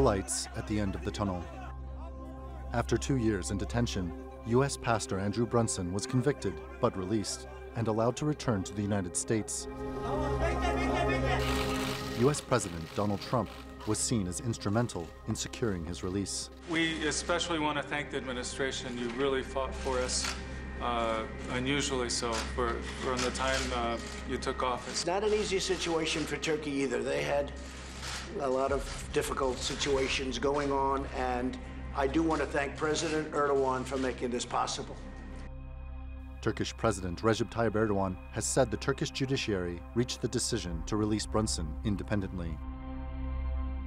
the lights at the end of the tunnel. After 2 years in detention, U.S. Pastor Andrew Brunson was convicted but released and allowed to return to the United States. U.S. President Donald Trump was seen as instrumental in securing his release. We especially want to thank the administration. You really fought for us, unusually so, from the time you took office. It's not an easy situation for Turkey either. They had a lot of difficult situations going on, and I do want to thank President Erdogan for making this possible. Turkish President Recep Tayyip Erdogan has said the Turkish judiciary reached the decision to release Brunson independently.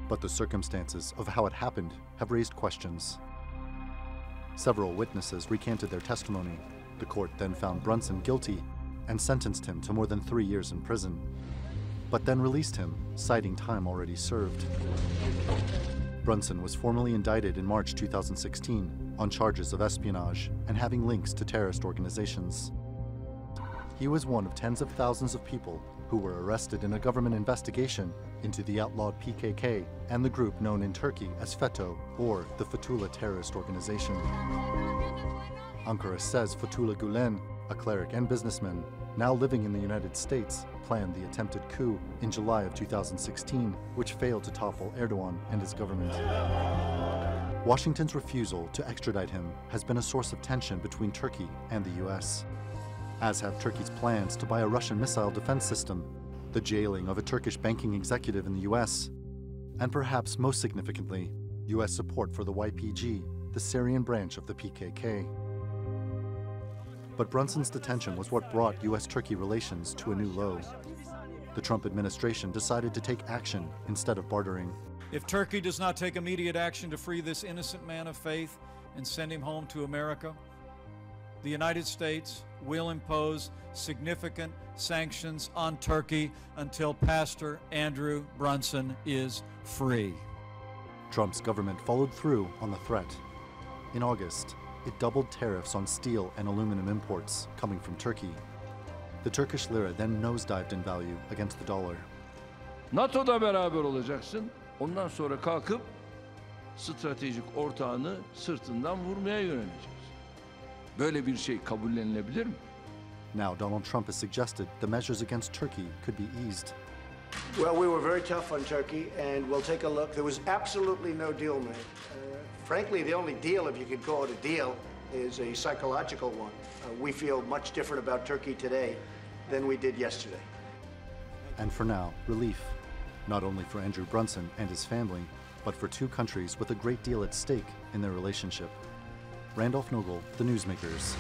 But the circumstances of how it happened have raised questions. Several witnesses recanted their testimony. The court then found Brunson guilty and sentenced him to more than 3 years in prison, but then released him, citing time already served. Brunson was formally indicted in March 2016 on charges of espionage and having links to terrorist organizations. He was one of tens of thousands of people who were arrested in a government investigation into the outlawed PKK and the group known in Turkey as FETÖ, or the Fethullah terrorist organization. Ankara says Fethullah Gulen, a cleric and businessman, now living in the United States, planned the attempted coup in July of 2016, which failed to topple Erdogan and his government. Washington's refusal to extradite him has been a source of tension between Turkey and the US, as have Turkey's plans to buy a Russian missile defense system, the jailing of a Turkish banking executive in the US, and perhaps most significantly, US support for the YPG, the Syrian branch of the PKK. But Brunson's detention was what brought US-Turkey relations to a new low. The Trump administration decided to take action instead of bartering. If Turkey does not take immediate action to free this innocent man of faith and send him home to America, the United States will impose significant sanctions on Turkey until Pastor Andrew Brunson is free. Trump's government followed through on the threat. In August, it doubled tariffs on steel and aluminum imports coming from Turkey. The Turkish lira then nosedived in value against the dollar. NATO'da beraber olacaksın. Ondan sonra kalkıp stratejik ortağını sırtından vurmaya yöneleceksin. Böyle bir şey kabullenilebilir mi? Now Donald Trump has suggested the measures against Turkey could be eased. Well, we were very tough on Turkey, and we'll take a look. There was absolutely no deal made. Frankly, the only deal, if you could call it a deal, is a psychological one. We feel much different about Turkey today than we did yesterday. And for now, relief, not only for Andrew Brunson and his family, but for two countries with a great deal at stake in their relationship. Randolph Nogel, The Newsmakers.